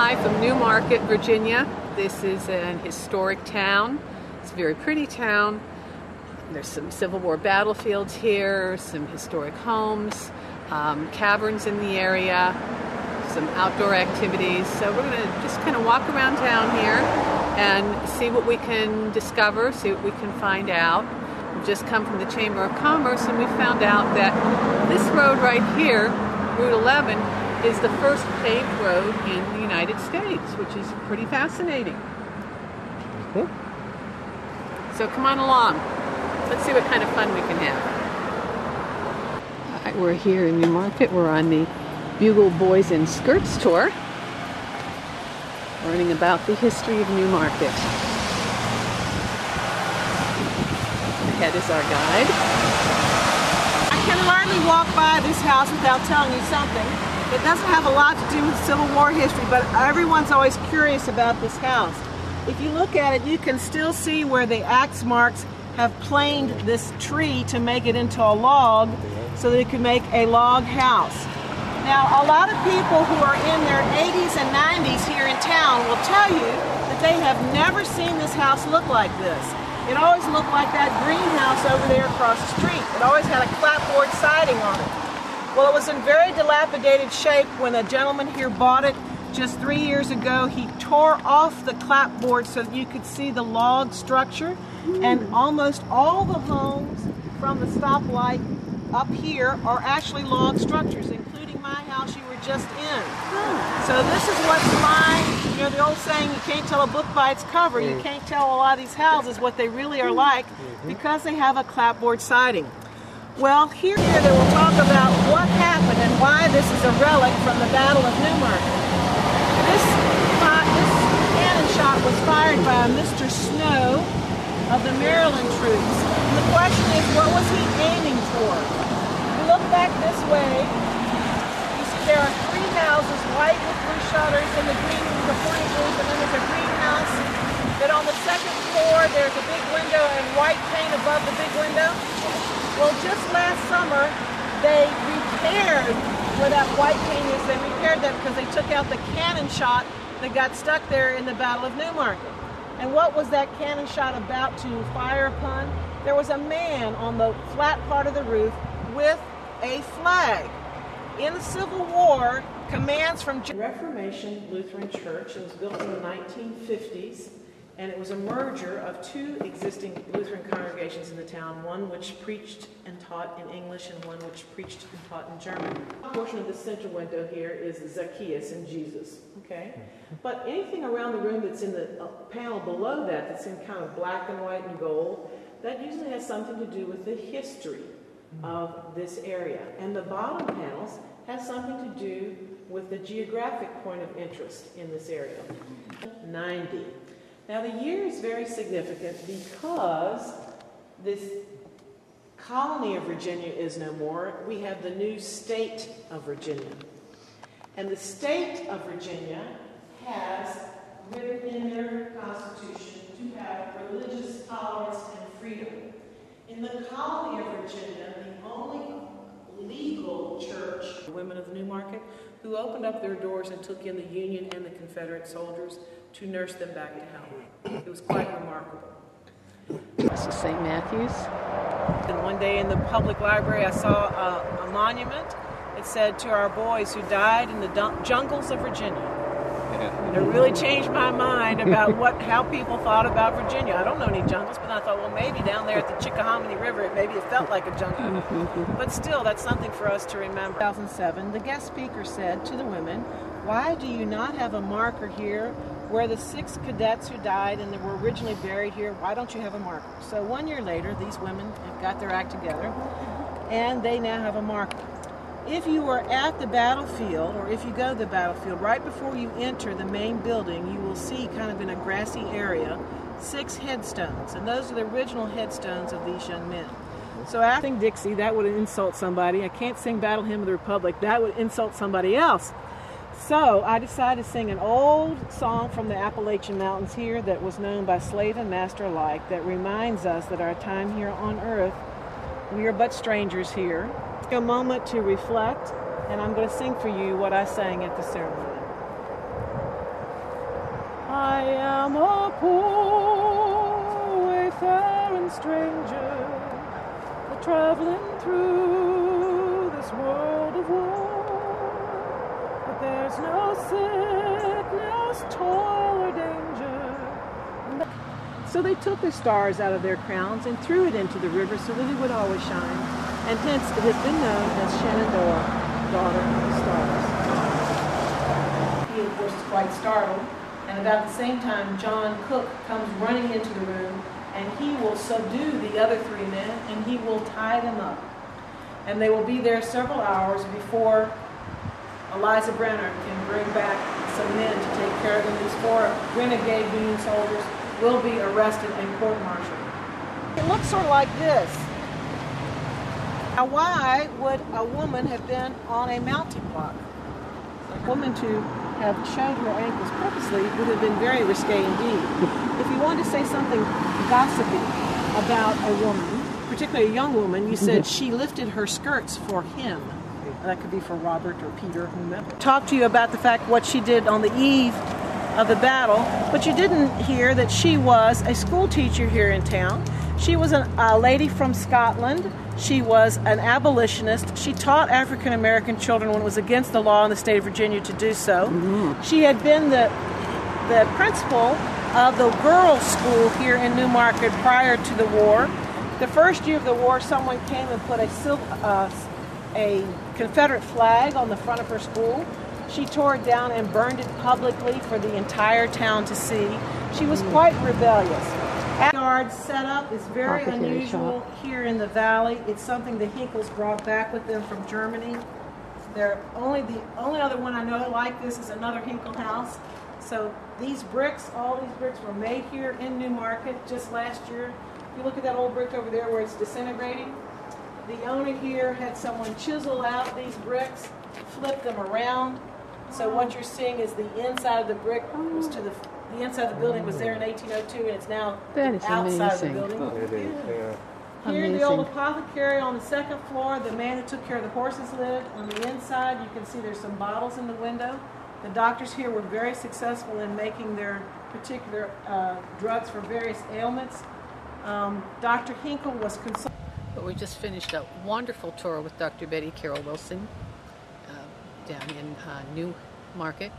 Hi from Newmarket, Virginia. This is an historic town. It's a very pretty town. There's some Civil War battlefields here, some historic homes, caverns in the area, some outdoor activities. So we're going to just kind of walk around town here and see what we can discover, see what we can find out. We've just come from the Chamber of Commerce and we found out that this road right here, Route 11, is the first paved road in the United States, which is pretty fascinating. So come on along. Let's see what kind of fun we can have. All right, we're here in Newmarket. We're on the Bugle Boys in Skirts tour, learning about the history of Newmarket. Ahead is our guide. I can hardly walk by this house without telling you something. It doesn't have a lot to do with Civil War history, but everyone's always curious about this house. If you look at it, you can still see where the axe marks have planed this tree to make it into a log so that it could make a log house. Now, a lot of people who are in their 80s and 90s here in town will tell you that they have never seen this house look like this. It always looked like that greenhouse over there across the street. It always had a clapboard siding on it. Well, it was in very dilapidated shape when a gentleman here bought it just 3 years ago. He tore off the clapboard so that you could see the log structure, and almost all the homes from the stoplight up here are actually log structures, including my house you were just in. So this is what's lying. You know the old saying, you can't tell a book by its cover. You can't tell a lot of these houses what they really are like because they have a clapboard siding. Well, here they will talk about what happened and why this is a relic from the Battle of Newmarket. This cannon shot was fired by a Mr. Snow of the Maryland troops. And the question is, what was he aiming for? If you look back this way, you see there are three houses, white with blue shutters and the green with the pointy roof, and then there's a greenhouse. Then on the second floor, there's a big window and white paint above the big window. Well, just last summer, they repaired where that white paint is. They repaired that because they took out the cannon shot that got stuck there in the Battle of Newmarket. And what was that cannon shot about to fire upon? There was a man on the flat part of the roof with a flag. In the Civil War, commands from Reformation Lutheran Church. It was built in the 1950s. And it was a merger of two existing Lutheran congregations in the town, one which preached and taught in English and one which preached and taught in German. A portion of the central window here is Zacchaeus and Jesus, okay? But anything around the room that's in the panel below that, that's in kind of black and white and gold, that usually has something to do with the history of this area. And the bottom panels have something to do with the geographic point of interest in this area. 90. Now the year is very significant because this colony of Virginia is no more. We have the new state of Virginia. And the state of Virginia has written in their constitution to have religious tolerance and freedom. In the colony of Virginia, the only legal church, the women of Newmarket, who opened up their doors and took in the Union and the Confederate soldiers to nurse them back to health. It was quite remarkable. This is St. Matthew's. And one day in the public library I saw a monument. It said, to our boys who died in the jungles of Virginia. And it really changed my mind about how people thought about Virginia. I don't know any jungles, but I thought, well, maybe down there at the Chickahominy River, maybe it felt like a jungle. But still, that's something for us to remember. 2007, the guest speaker said to the women, why do you not have a marker here where the 6 cadets who died and they were originally buried here, why don't you have a marker? So 1 year later, these women have got their act together, and they now have a marker. If you were at the battlefield, or if you go to the battlefield, right before you enter the main building, you will see kind of in a grassy area 6 headstones, and those are the original headstones of these young men. So I sing Dixie, that would insult somebody. I can't sing Battle Hymn of the Republic, that would insult somebody else. So I decided to sing an old song from the Appalachian Mountains here that was known by slave and master alike, that reminds us that our time here on earth, we are but strangers here. Take a moment to reflect, and I'm going to sing for you what I sang at the ceremony. I am a poor wayfaring stranger, traveling through this world of woe. But there's no sickness, toil, or danger. So they took the stars out of their crowns and threw it into the river so that it would always shine. And hence it has been known as Shenandoah, daughter of the stars. He, of course, is quite startled. And about the same time, John Cook comes running into the room, and he will subdue the other three men, and he will tie them up. And they will be there several hours before Eliza Brenner can bring back some men to take care of them. These 4 renegade Union soldiers will be arrested and court-martialed. It looks sort of like this. Now, why would a woman have been on a mounting block? A woman to have showed her ankles purposely would have been very risque indeed. If you wanted to say something gossipy about a woman, particularly a young woman, you said she lifted her skirts for him. That could be for Robert or Peter, whomever. Talk to you about the fact what she did on the eve of the battle, but you didn't hear that she was a school teacher here in town. She was a lady from Scotland. She was an abolitionist. She taught African American children when it was against the law in the state of Virginia to do so. Mm-hmm. She had been the principal of the girls' school here in Newmarket prior to the war. The first year of the war, someone came and put a Confederate flag on the front of her school. She tore it down and burned it publicly for the entire town to see. She was quite rebellious. Yard setup is very unusual here in the valley. It's something the Hinkles brought back with them from Germany. The only other one I know like this is another Hinkle house. So these bricks, all these bricks were made here in Newmarket just last year. If you look at that old brick over there where it's disintegrating, the owner here had someone chisel out these bricks, flip them around. So what you're seeing is the inside of the brick was to the inside of the building was there in 1802, and it's now outside of the building. It is, yeah. Here, the old apothecary on the second floor, the man who took care of the horses lived. On the inside, you can see there's some bottles in the window. The doctors here were very successful in making their particular drugs for various ailments. Dr. Hinkle was consulted. But we just finished a wonderful tour with Dr. Betty Carroll Wilson down in Newmarket.